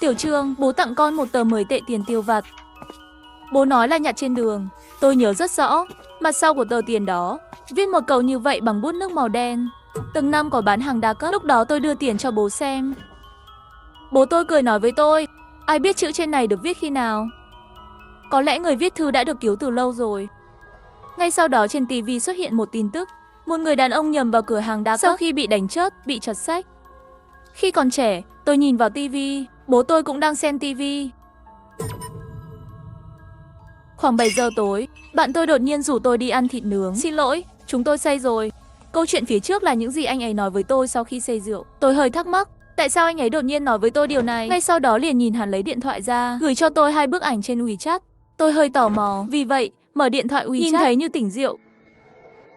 Tiểu Trương, bố tặng con một tờ 10 tệ tiền tiêu vặt. Bố nói là nhặt trên đường. Tôi nhớ rất rõ, mặt sau của tờ tiền đó viết một câu như vậy bằng bút nước màu đen. Tầng 5 có bán hàng đa cấp. Lúc đó tôi đưa tiền cho bố xem. Bố tôi cười nói với tôi, ai biết chữ trên này được viết khi nào. Có lẽ người viết thư đã được cứu từ lâu rồi. Ngay sau đó trên TV xuất hiện một tin tức. Một người đàn ông nhầm vào cửa hàng đa cấp sau khi bị đánh chớt, bị trật sách. Khi còn trẻ, tôi nhìn vào TV, bố tôi cũng đang xem TV. Khoảng 7 giờ tối, bạn tôi đột nhiên rủ tôi đi ăn thịt nướng. Xin lỗi, chúng tôi say rồi. Câu chuyện phía trước là những gì anh ấy nói với tôi sau khi say rượu. Tôi hơi thắc mắc, tại sao anh ấy đột nhiên nói với tôi điều này? Ngay sau đó liền nhìn hắn lấy điện thoại ra, gửi cho tôi 2 bức ảnh trên WeChat. Tôi hơi tò mò, vì vậy, mở điện thoại WeChat, nhìn thấy như tỉnh rượu.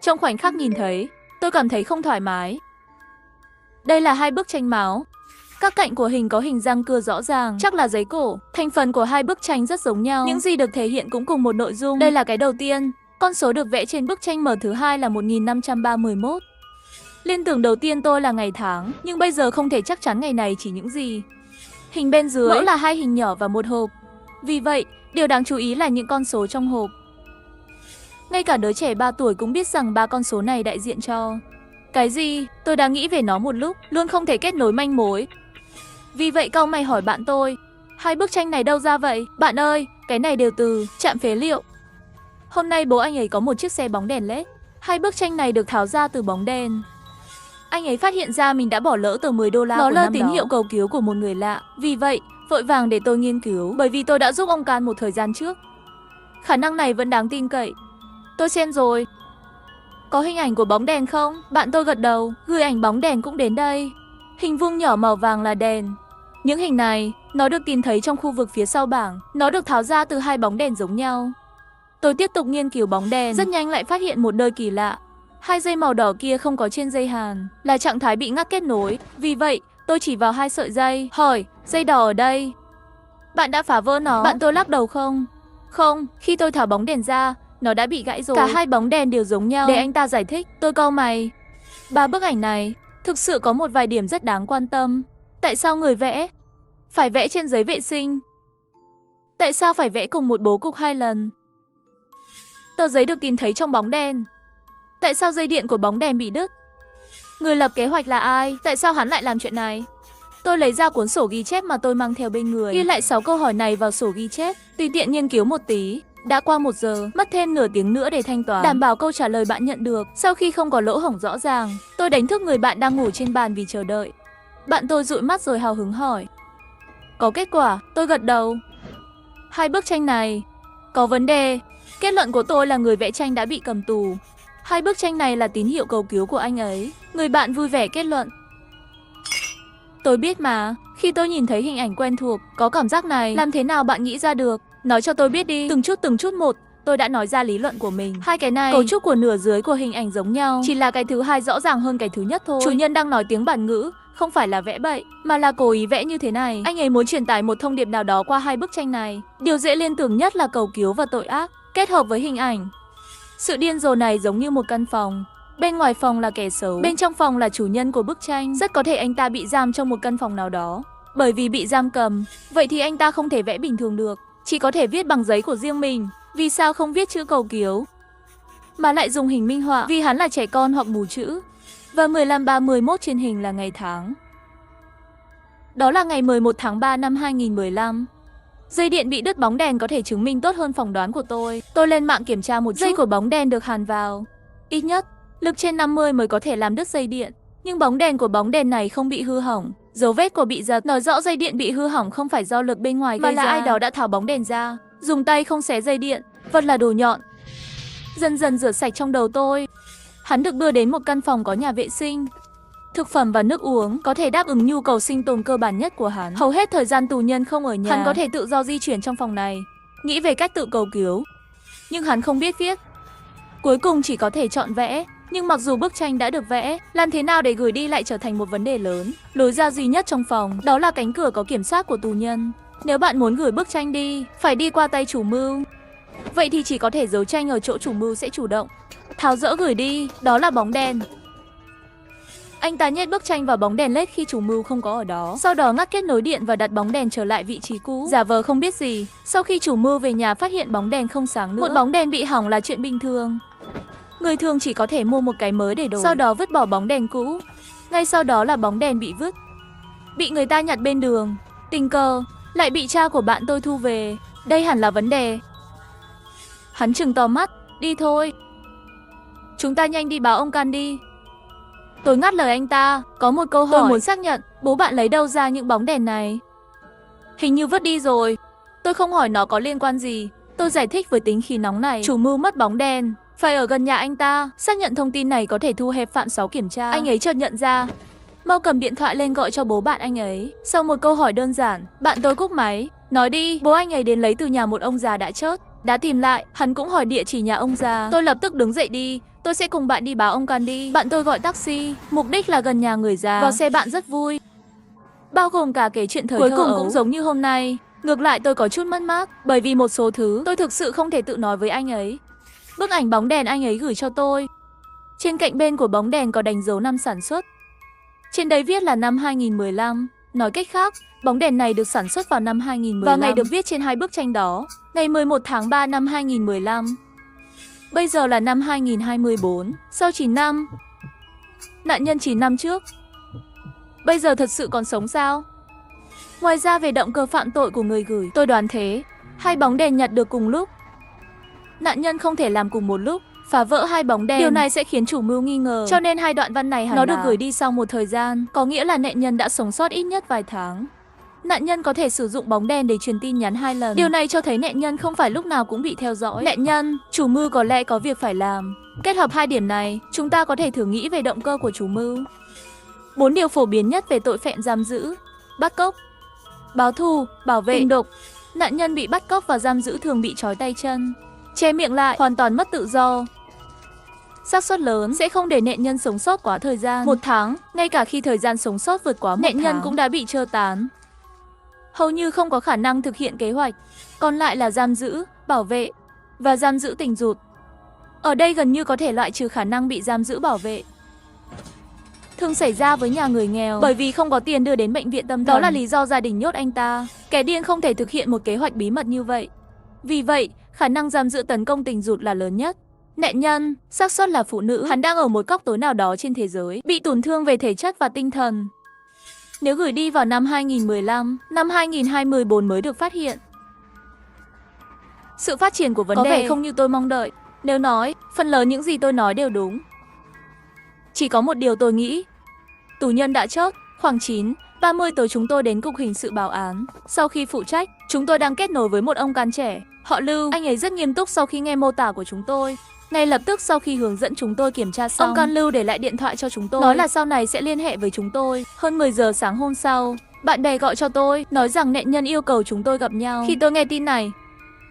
Trong khoảnh khắc nhìn thấy, tôi cảm thấy không thoải mái. Đây là 2 bức tranh máu. Các cạnh của hình có hình răng cưa rõ ràng, chắc là giấy cổ. Thành phần của 2 bức tranh rất giống nhau. Những gì được thể hiện cũng cùng một nội dung. Đây là cái đầu tiên. Con số được vẽ trên bức tranh mở thứ hai là 1531. Liên tưởng đầu tiên tôi là ngày tháng, nhưng bây giờ không thể chắc chắn ngày này chỉ những gì. Hình bên dưới mẫu là 2 hình nhỏ và một hộp. Vì vậy, điều đáng chú ý là những con số trong hộp. Ngay cả đứa trẻ 3 tuổi cũng biết rằng 3 con số này đại diện cho cái gì. Tôi đã nghĩ về nó một lúc, luôn không thể kết nối manh mối. Vì vậy cau mày hỏi bạn tôi, 2 bức tranh này đâu ra vậy? Bạn ơi, cái này đều từ trạm phế liệu. Hôm nay bố anh ấy có một chiếc xe bóng đèn LED. 2 bức tranh này được tháo ra từ bóng đèn. Anh ấy phát hiện ra mình đã bỏ lỡ tờ 10 đô la. Nó là tín hiệu cầu cứu của một người lạ. Vì vậy, vội vàng để tôi nghiên cứu, bởi vì tôi đã giúp ông Can một thời gian trước. Khả năng này vẫn đáng tin cậy. Tôi xem rồi. Có hình ảnh của bóng đèn không? Bạn tôi gật đầu, gửi ảnh bóng đèn cũng đến đây. Hình vuông nhỏ màu vàng là đèn. Những hình này, nó được tìm thấy trong khu vực phía sau bảng. Nó được tháo ra từ 2 bóng đèn giống nhau. Tôi tiếp tục nghiên cứu bóng đèn, rất nhanh lại phát hiện một nơi kỳ lạ. 2 dây màu đỏ kia không có trên dây hàn, là trạng thái bị ngắt kết nối. Vì vậy, tôi chỉ vào 2 sợi dây, hỏi, dây đỏ ở đây. Bạn đã phá vỡ nó? Bạn tôi lắc đầu không. Không, khi tôi tháo bóng đèn ra, nó đã bị gãy rồi. Cả 2 bóng đèn đều giống nhau. Để anh ta giải thích, tôi cau mày. 3 bức ảnh này, thực sự có một vài điểm rất đáng quan tâm. Tại sao người vẽ phải vẽ trên giấy vệ sinh? Tại sao phải vẽ cùng một bố cục 2 lần? Tờ giấy được tìm thấy trong bóng đèn. Tại sao dây điện của bóng đèn bị đứt? Người lập kế hoạch là ai? Tại sao hắn lại làm chuyện này? Tôi lấy ra cuốn sổ ghi chép mà tôi mang theo bên người, ghi lại 6 câu hỏi này vào sổ ghi chép, tùy tiện nghiên cứu một tí. Đã qua 1 giờ, mất thêm nửa tiếng nữa để thanh toán, đảm bảo câu trả lời bạn nhận được. Sau khi không có lỗ hổng rõ ràng, tôi đánh thức người bạn đang ngủ trên bàn vì chờ đợi. Bạn tôi dụi mắt rồi hào hứng hỏi, có kết quả? Tôi gật đầu. 2 bức tranh này có vấn đề. Kết luận của tôi là người vẽ tranh đã bị cầm tù. 2 bức tranh này là tín hiệu cầu cứu của anh ấy. Người bạn vui vẻ kết luận. Tôi biết mà, khi tôi nhìn thấy hình ảnh quen thuộc, có cảm giác này, làm thế nào bạn nghĩ ra được? Nói cho tôi biết đi. Từng chút một, tôi đã nói ra lý luận của mình. 2 cái này, cấu trúc của nửa dưới của hình ảnh giống nhau, chỉ là cái thứ hai rõ ràng hơn cái thứ nhất thôi. Chủ nhân đang nói tiếng bản ngữ, không phải là vẽ bậy, mà là cố ý vẽ như thế này. Anh ấy muốn truyền tải một thông điệp nào đó qua 2 bức tranh này. Điều dễ liên tưởng nhất là cầu cứu và tội ác, kết hợp với hình ảnh. Sự điên rồ này giống như một căn phòng. Bên ngoài phòng là kẻ xấu, bên trong phòng là chủ nhân của bức tranh. Rất có thể anh ta bị giam trong một căn phòng nào đó. Bởi vì bị giam cầm, vậy thì anh ta không thể vẽ bình thường được, chỉ có thể viết bằng giấy của riêng mình. Vì sao không viết chữ cầu cứu, mà lại dùng hình minh họa? Vì hắn là trẻ con hoặc mù chữ. Và 1531 trên hình là ngày tháng. Đó là ngày 11 tháng 3 năm 2015. Dây điện bị đứt bóng đèn có thể chứng minh tốt hơn phỏng đoán của tôi. Tôi lên mạng kiểm tra một chút. Dây của bóng đèn được hàn vào. Ít nhất, lực trên 50 mới có thể làm đứt dây điện. Nhưng bóng đèn của bóng đèn này không bị hư hỏng. Dấu vết của bị giật nói rõ dây điện bị hư hỏng không phải do lực bên ngoài gây ra, mà là ai đó đã tháo bóng đèn ra, dùng tay không xé dây điện, vật là đồ nhọn. Dần dần rửa sạch trong đầu tôi. Hắn được đưa đến một căn phòng có nhà vệ sinh, thực phẩm và nước uống, có thể đáp ứng nhu cầu sinh tồn cơ bản nhất của hắn. Hầu hết thời gian tù nhân không ở nhà, hắn có thể tự do di chuyển trong phòng này, nghĩ về cách tự cầu cứu. Nhưng hắn không biết viết. Cuối cùng chỉ có thể chọn vẽ. Nhưng mặc dù bức tranh đã được vẽ, làm thế nào để gửi đi lại trở thành một vấn đề lớn. Lối ra duy nhất trong phòng, đó là cánh cửa có kiểm soát của tù nhân. Nếu bạn muốn gửi bức tranh đi, phải đi qua tay chủ mưu. Vậy thì chỉ có thể giấu tranh ở chỗ chủ mưu sẽ chủ động tháo dỡ gửi đi, đó là bóng đèn. Anh ta nhét bức tranh vào bóng đèn LED khi chủ mưu không có ở đó. Sau đó ngắt kết nối điện và đặt bóng đèn trở lại vị trí cũ, giả vờ không biết gì. Sau khi chủ mưu về nhà phát hiện bóng đèn không sáng nữa. Một bóng đèn bị hỏng là chuyện bình thường. Người thường chỉ có thể mua một cái mới để đổi, sau đó vứt bỏ bóng đèn cũ. Ngay sau đó là bóng đèn bị vứt, bị người ta nhặt bên đường. Tình cờ lại bị cha của bạn tôi thu về. Đây hẳn là vấn đề. Hắn trừng to mắt. Đi thôi, chúng ta nhanh đi báo ông Can đi. Tôi ngắt lời anh ta. Có một câu hỏi tôi muốn xác nhận. Bố bạn lấy đâu ra những bóng đèn này? Hình như vứt đi rồi. Tôi không hỏi nó có liên quan gì. Tôi giải thích với tính khí nóng này. Chủ mưu mất bóng đèn phải ở gần nhà anh ta. Xác nhận thông tin này có thể thu hẹp phạm 6 kiểm tra. Anh ấy chợt nhận ra. Mau cầm điện thoại lên gọi cho bố bạn anh ấy. Sau một câu hỏi đơn giản, bạn tôi cúp máy. Nói đi, bố anh ấy đến lấy từ nhà một ông già đã chết. Đã tìm lại, hắn cũng hỏi địa chỉ nhà ông già. Tôi lập tức đứng dậy đi. Tôi sẽ cùng bạn đi báo ông Can đi. Bạn tôi gọi taxi, mục đích là gần nhà người già. Vào xe bạn rất vui, bao gồm cả kể chuyện thời thơ ấu. Cuối cùng cũng giống như hôm nay. Ngược lại tôi có chút mất mát, bởi vì một số thứ tôi thực sự không thể tự nói với anh ấy. Bức ảnh bóng đèn anh ấy gửi cho tôi. Trên cạnh bên của bóng đèn có đánh dấu năm sản xuất. Trên đấy viết là năm 2015. Nói cách khác, bóng đèn này được sản xuất vào năm 2015. Và ngày được viết trên hai bức tranh đó, ngày 11 tháng 3 năm 2015. Bây giờ là năm 2024, sau 9 năm. Nạn nhân 9 năm trước bây giờ thật sự còn sống sao? Ngoài ra về động cơ phạm tội của người gửi, tôi đoán thế. Hai bóng đèn nhặt được cùng lúc. Nạn nhân không thể làm cùng một lúc, phá vỡ hai bóng đèn. Điều này sẽ khiến chủ mưu nghi ngờ. Cho nên hai đoạn văn này hẳn nó được gửi đi sau một thời gian, có nghĩa là nạn nhân đã sống sót ít nhất vài tháng. Nạn nhân có thể sử dụng bóng đèn để truyền tin nhắn 2 lần. Điều này cho thấy nạn nhân không phải lúc nào cũng bị theo dõi. Nạn nhân, chủ mưu có lẽ có việc phải làm. Kết hợp hai điểm này, chúng ta có thể thử nghĩ về động cơ của chủ mưu. 4 điều phổ biến nhất về tội phạm giam giữ: bắt cóc, báo thù, bảo vệ, tình độc. Nạn nhân bị bắt cóc và giam giữ thường bị trói tay chân, che miệng lại, hoàn toàn mất tự do. Xác suất lớn sẽ không để nạn nhân sống sót quá thời gian 1 tháng, ngay cả khi thời gian sống sót vượt quá 1 tháng, nạn nhân cũng đã bị trơ tán. Hầu như không có khả năng thực hiện kế hoạch. Còn lại là giam giữ, bảo vệ và giam giữ tình dục. Ở đây gần như có thể loại trừ khả năng bị giam giữ bảo vệ. Thường xảy ra với nhà người nghèo, bởi vì không có tiền đưa đến bệnh viện tâm thần. Đó là lý do gia đình nhốt anh ta. Kẻ điên không thể thực hiện một kế hoạch bí mật như vậy. Vì vậy, khả năng giam giữ tấn công tình dục là lớn nhất. Nạn nhân, xác suất là phụ nữ. Hắn đang ở một góc tối nào đó trên thế giới, bị tổn thương về thể chất và tinh thần. Nếu gửi đi vào năm 2015, năm 2024 mới được phát hiện. Sự phát triển của vấn đề có vẻ không như tôi mong đợi. Nếu nói, phần lớn những gì tôi nói đều đúng. Chỉ có một điều tôi nghĩ. Tù nhân đã chết. Khoảng 9:30 tối chúng tôi đến cục hình sự báo án. Sau khi phụ trách, chúng tôi đang kết nối với một ông can trẻ, họ Lưu. Anh ấy rất nghiêm túc sau khi nghe mô tả của chúng tôi. Ngay lập tức sau khi hướng dẫn chúng tôi kiểm tra xong, ông can Lưu để lại điện thoại cho chúng tôi, nói là sau này sẽ liên hệ với chúng tôi. Hơn 10 giờ sáng hôm sau, bạn bè gọi cho tôi, nói rằng nạn nhân yêu cầu chúng tôi gặp nhau. Khi tôi nghe tin này,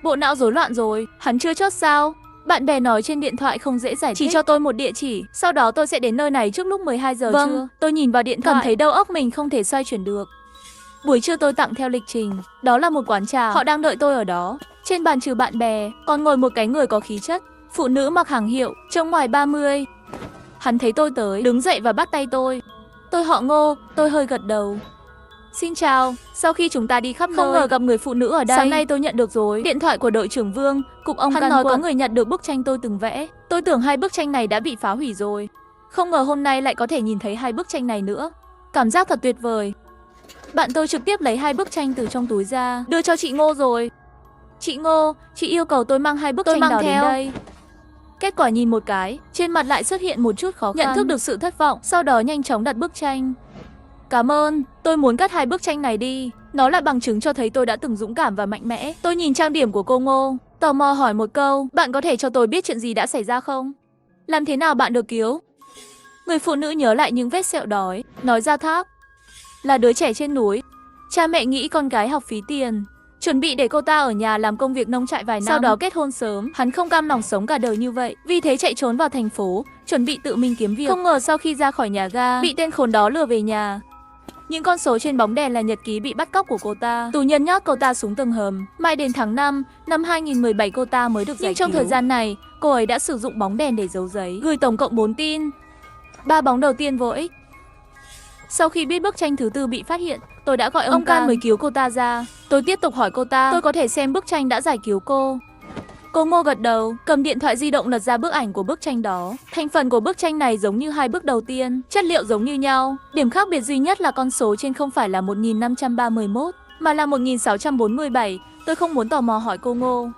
bộ não rối loạn rồi. Hắn chưa chốt sao? Bạn bè nói trên điện thoại không dễ giải thích. Chỉ cho tôi một địa chỉ, sau đó tôi sẽ đến nơi này trước lúc 12 giờ trưa. Tôi nhìn vào điện thoại, cảm thấy đầu óc mình không thể xoay chuyển được. Buổi trưa tôi tặng theo lịch trình, đó là một quán trà. Họ đang đợi tôi ở đó. Trên bàn trừ bạn bè, còn ngồi một cái người có khí chất, phụ nữ mặc hàng hiệu, trông ngoài 30. Hắn thấy tôi tới, đứng dậy và bắt tay tôi. Tôi họ Ngô, tôi hơi gật đầu. Xin chào, sau khi chúng ta đi khắp nơi, không ngờ gặp người phụ nữ ở đây. Sáng nay tôi nhận được rồi điện thoại của đội trưởng Vương, cục ông Hắn nói có người nhận được bức tranh tôi từng vẽ. Tôi tưởng hai bức tranh này đã bị phá hủy rồi. Không ngờ hôm nay lại có thể nhìn thấy hai bức tranh này nữa. Cảm giác thật tuyệt vời. Bạn tôi trực tiếp lấy hai bức tranh từ trong túi ra, đưa cho chị Ngô rồi. Chị Ngô, chị yêu cầu tôi mang hai bức tranh đó đến đây. Kết quả nhìn một cái, trên mặt lại xuất hiện một chút khó khăn. Nhận thức được sự thất vọng, sau đó nhanh chóng đặt bức tranh. Cảm ơn, tôi muốn cất hai bức tranh này đi. Nó là bằng chứng cho thấy tôi đã từng dũng cảm và mạnh mẽ. Tôi nhìn trang điểm của cô Ngô, tò mò hỏi một câu, bạn có thể cho tôi biết chuyện gì đã xảy ra không? Làm thế nào bạn được cứu? Người phụ nữ nhớ lại những vết sẹo đói, nói ra Thác là đứa trẻ trên núi. Cha mẹ nghĩ con gái học phí tiền, chuẩn bị để cô ta ở nhà làm công việc nông trại vài năm, sau đó kết hôn sớm. Hắn không cam lòng sống cả đời như vậy, vì thế chạy trốn vào thành phố, chuẩn bị tự mình kiếm việc. Không ngờ sau khi ra khỏi nhà ga, bị tên khốn đó lừa về nhà. Những con số trên bóng đèn là nhật ký bị bắt cóc của cô ta. Tù nhân nhốt cô ta xuống tầng hầm. Mãi đến tháng 5 năm 2017 cô ta mới được giải cứu. Nhưng trong thời gian này, cô ấy đã sử dụng bóng đèn để giấu giấy, gửi tổng cộng 4 tin. 3 bóng đầu tiên vô ích, Sau khi biết bức tranh thứ tư bị phát hiện, tôi đã gọi ông Can mới cứu cô ta ra. Tôi tiếp tục hỏi cô ta, tôi có thể xem bức tranh đã giải cứu cô. Cô Ngô gật đầu, cầm điện thoại di động lật ra bức ảnh của bức tranh đó. Thành phần của bức tranh này giống như hai bức đầu tiên, chất liệu giống như nhau. Điểm khác biệt duy nhất là con số trên không phải là 1531, mà là 1647. Tôi không muốn tò mò hỏi cô Ngô,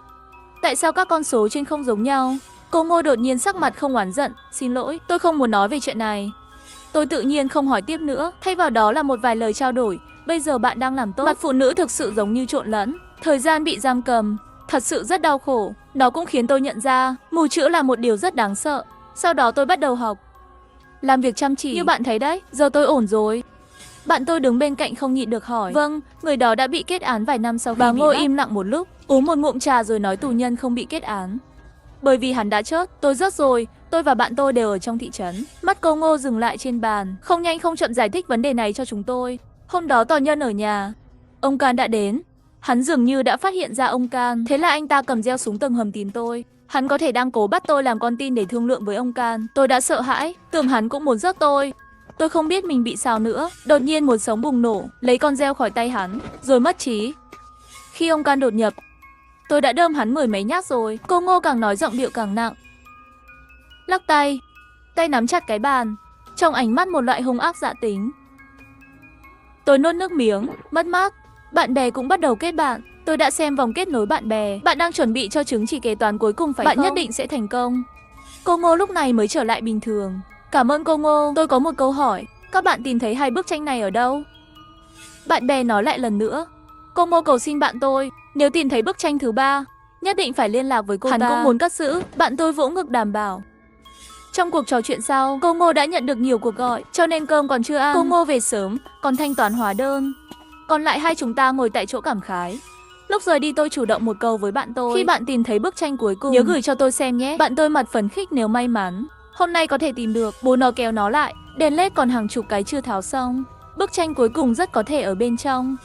tại sao các con số trên không giống nhau? Cô Ngô đột nhiên sắc mặt không oán giận, xin lỗi, tôi không muốn nói về chuyện này. Tôi tự nhiên không hỏi tiếp nữa, thay vào đó là một vài lời trao đổi. Bây giờ bạn đang làm tốt. Mặt phụ nữ thực sự giống như trộn lẫn. Thời gian bị giam cầm, thật sự rất đau khổ. Nó cũng khiến tôi nhận ra, mù chữ là một điều rất đáng sợ. Sau đó tôi bắt đầu học, làm việc chăm chỉ. Như bạn thấy đấy, giờ tôi ổn rồi. Bạn tôi đứng bên cạnh không nhịn được hỏi. Vâng, người đó đã bị kết án vài năm sau khi bị bắt. Bà Ngô im lặng một lúc, uống một ngụm trà rồi nói tù nhân không bị kết án bởi vì hắn đã chết. Tôi rớt rồi, tôi và bạn tôi đều ở trong thị trấn. Mắt cô Ngô dừng lại trên bàn, không nhanh không chậm giải thích vấn đề này cho chúng tôi. Hôm đó tòa nhân ở nhà, ông Can đã đến. Hắn dường như đã phát hiện ra ông Can, thế là anh ta cầm dao súng tầng hầm tìm tôi. Hắn có thể đang cố bắt tôi làm con tin để thương lượng với ông Can. Tôi đã sợ hãi, tưởng hắn cũng muốn giết tôi. Tôi không biết mình bị sao nữa. Đột nhiên một sóng bùng nổ, lấy con dao khỏi tay hắn, rồi mất trí. Khi ông Can đột nhập, tôi đã đâm hắn 10 mấy nhát rồi. Cô Ngô càng nói giọng điệu càng nặng, lắc tay, tay nắm chặt cái bàn, trong ánh mắt một loại hung ác dã tính. Tôi nuốt nước miếng, mất mát. Bạn bè cũng bắt đầu kết bạn. Tôi đã xem vòng kết nối bạn bè. Bạn đang chuẩn bị cho chứng chỉ kế toán cuối cùng phải không? Bạn nhất định sẽ thành công. Cô Ngô lúc này mới trở lại bình thường. Cảm ơn cô Ngô. Tôi có một câu hỏi. Các bạn tìm thấy hai bức tranh này ở đâu? Bạn bè nói lại lần nữa. Cô Ngô cầu xin bạn tôi, nếu tìm thấy bức tranh thứ ba, nhất định phải liên lạc với cô ta. Hắn cũng muốn cất giữ. Bạn tôi vỗ ngực đảm bảo. Trong cuộc trò chuyện sau, cô Ngô đã nhận được nhiều cuộc gọi, cho nên cơm còn chưa ăn. Cô Ngô về sớm, còn thanh toán hóa đơn. Còn lại hai chúng ta ngồi tại chỗ cảm khái. Lúc rời đi tôi chủ động một câu với bạn tôi. Khi bạn tìm thấy bức tranh cuối cùng, nhớ gửi cho tôi xem nhé. Bạn tôi mặt phấn khích nếu may mắn hôm nay có thể tìm được. Bố nó kéo nó lại, đèn led còn hàng chục cái chưa tháo xong. Bức tranh cuối cùng rất có thể ở bên trong.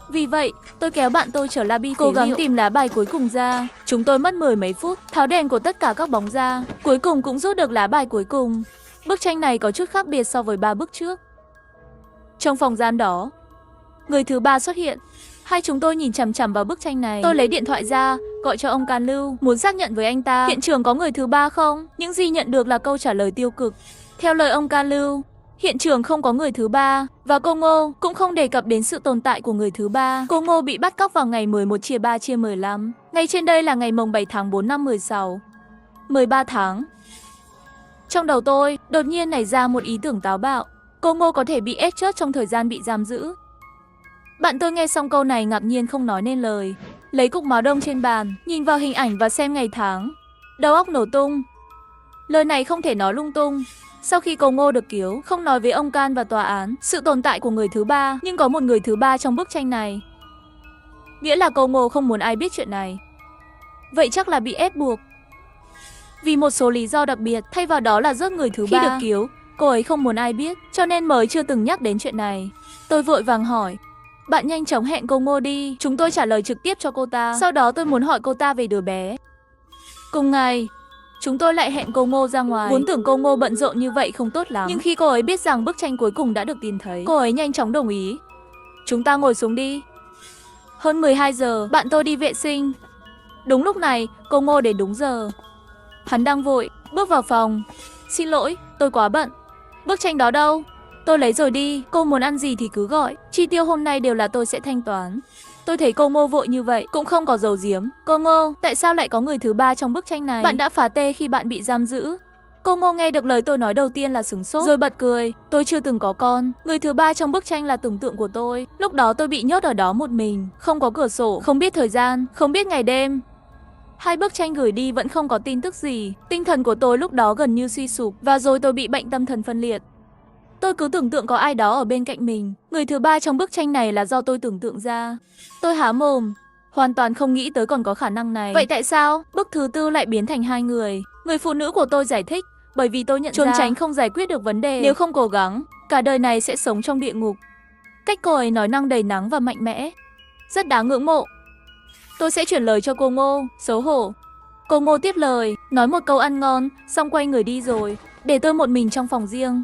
Vì vậy, tôi kéo bạn tôi trở lobby cố gắng tìm lá bài cuối cùng ra. Chúng tôi mất 10 mấy phút, tháo đèn của tất cả các bóng ra. Cuối cùng cũng rút được lá bài cuối cùng. Bức tranh này có chút khác biệt so với 3 bức trước. Trong phòng giam đó, người thứ ba xuất hiện. Hai chúng tôi nhìn chằm chằm vào bức tranh này. Tôi lấy điện thoại ra, gọi cho ông Can Lưu, muốn xác nhận với anh ta hiện trường có người thứ ba không. Những gì nhận được là câu trả lời tiêu cực. Theo lời ông Can Lưu, hiện trường không có người thứ ba, và cô Ngô cũng không đề cập đến sự tồn tại của người thứ ba. Cô Ngô bị bắt cóc vào ngày 11/3/15. Ngay trên đây là ngày mồng 7 tháng 4 năm 16. 13 tháng. Trong đầu tôi đột nhiên nảy ra một ý tưởng táo bạo. Cô Ngô có thể bị ép chết trong thời gian bị giam giữ. Bạn tôi nghe xong câu này ngạc nhiên không nói nên lời. Lấy cục máu đông trên bàn, nhìn vào hình ảnh và xem ngày tháng. Đầu óc nổ tung. Lời này không thể nói lung tung. Sau khi cô Ngô được cứu, không nói với ông Can và tòa án sự tồn tại của người thứ ba, nhưng có một người thứ ba trong bức tranh này. Nghĩa là cô Ngô không muốn ai biết chuyện này. Vậy chắc là bị ép buộc. Vì một số lý do đặc biệt, thay vào đó là rớt người thứ ba. Khi được cứu, cô ấy không muốn ai biết, cho nên mới chưa từng nhắc đến chuyện này. Tôi vội vàng hỏi. Bạn nhanh chóng hẹn cô Ngô đi. Chúng tôi trả lời trực tiếp cho cô ta. Sau đó tôi muốn hỏi cô ta về đứa bé. Cùng ngày, chúng tôi lại hẹn cô Ngô ra ngoài. Vốn tưởng cô Ngô bận rộn như vậy không tốt lắm, nhưng khi cô ấy biết rằng bức tranh cuối cùng đã được tìm thấy, cô ấy nhanh chóng đồng ý. Chúng ta ngồi xuống đi. Hơn 12 giờ, bạn tôi đi vệ sinh. Đúng lúc này, cô Ngô đến đúng giờ. Hắn đang vội, bước vào phòng. Xin lỗi, tôi quá bận. Bức tranh đó đâu? Tôi lấy rồi đi, cô muốn ăn gì thì cứ gọi. Chi tiêu hôm nay đều là tôi sẽ thanh toán. Tôi thấy cô Ngô vội như vậy, cũng không có giấu giếm. Cô Ngô, tại sao lại có người thứ ba trong bức tranh này? Bạn đã phá tê khi bạn bị giam giữ. Cô Ngô nghe được lời tôi nói đầu tiên là sửng sốt, rồi bật cười. Tôi chưa từng có con. Người thứ ba trong bức tranh là tưởng tượng của tôi. Lúc đó tôi bị nhốt ở đó một mình, không có cửa sổ, không biết thời gian, không biết ngày đêm. Hai bức tranh gửi đi vẫn không có tin tức gì. Tinh thần của tôi lúc đó gần như suy sụp, và rồi tôi bị bệnh tâm thần phân liệt. Tôi cứ tưởng tượng có ai đó ở bên cạnh mình. Người thứ ba trong bức tranh này là do tôi tưởng tượng ra. Tôi há mồm, hoàn toàn không nghĩ tới còn có khả năng này. Vậy tại sao bức thứ tư lại biến thành hai người? Người phụ nữ của tôi giải thích, bởi vì tôi nhận ra trốn tránh không giải quyết được vấn đề. Nếu không cố gắng, cả đời này sẽ sống trong địa ngục. Cách cô ấy nói năng đầy nắng và mạnh mẽ, rất đáng ngưỡng mộ. Tôi sẽ chuyển lời cho cô Ngô. Xấu hổ. Cô Ngô tiếp lời, nói một câu ăn ngon, xong quay người đi rồi, để tôi một mình trong phòng riêng.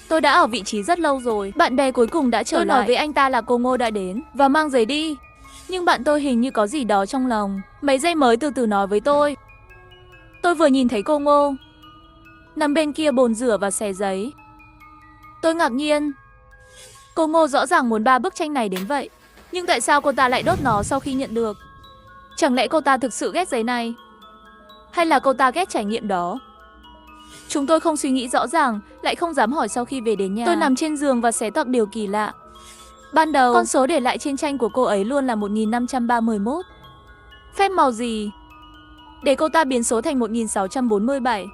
Tôi đã ở vị trí rất lâu rồi. Bạn bè cuối cùng đã trở lại. Tôi nói với anh ta là cô Ngô đã đến và mang giấy đi. Nhưng bạn tôi hình như có gì đó trong lòng. Mấy giây mới từ từ nói với tôi. Tôi vừa nhìn thấy cô Ngô nằm bên kia bồn rửa và xẻ giấy. Tôi ngạc nhiên. Cô Ngô rõ ràng muốn 3 bức tranh này đến vậy. Nhưng tại sao cô ta lại đốt nó sau khi nhận được? Chẳng lẽ cô ta thực sự ghét giấy này? Hay là cô ta ghét trải nghiệm đó? Chúng tôi không suy nghĩ rõ ràng, lại không dám hỏi sau khi về đến nhà. Tôi nằm trên giường và xé toạc điều kỳ lạ. Ban đầu, con số để lại trên tranh của cô ấy luôn là 1531. Phép màu gì? Để cô ta biến số thành 1647.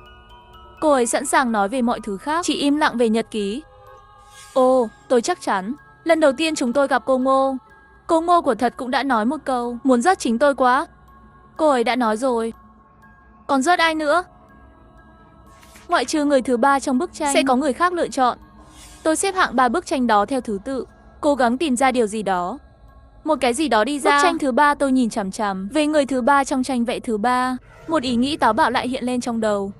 Cô ấy sẵn sàng nói về mọi thứ khác, chỉ im lặng về nhật ký. Ồ, tôi chắc chắn. Lần đầu tiên chúng tôi gặp cô Ngô. Cô Ngô của thật cũng đã nói một câu, muốn rớt chính tôi quá. Cô ấy đã nói rồi. Còn rớt ai nữa? Ngoại trừ người thứ 3 trong bức tranh, sẽ có người khác lựa chọn. Tôi xếp hạng 3 bức tranh đó theo thứ tự, cố gắng tìm ra điều gì đó. Một cái gì đó đi ra. Bức tranh thứ 3 tôi nhìn chằm chằm về người thứ 3 trong tranh vẽ thứ 3. Một ý nghĩ táo bạo lại hiện lên trong đầu.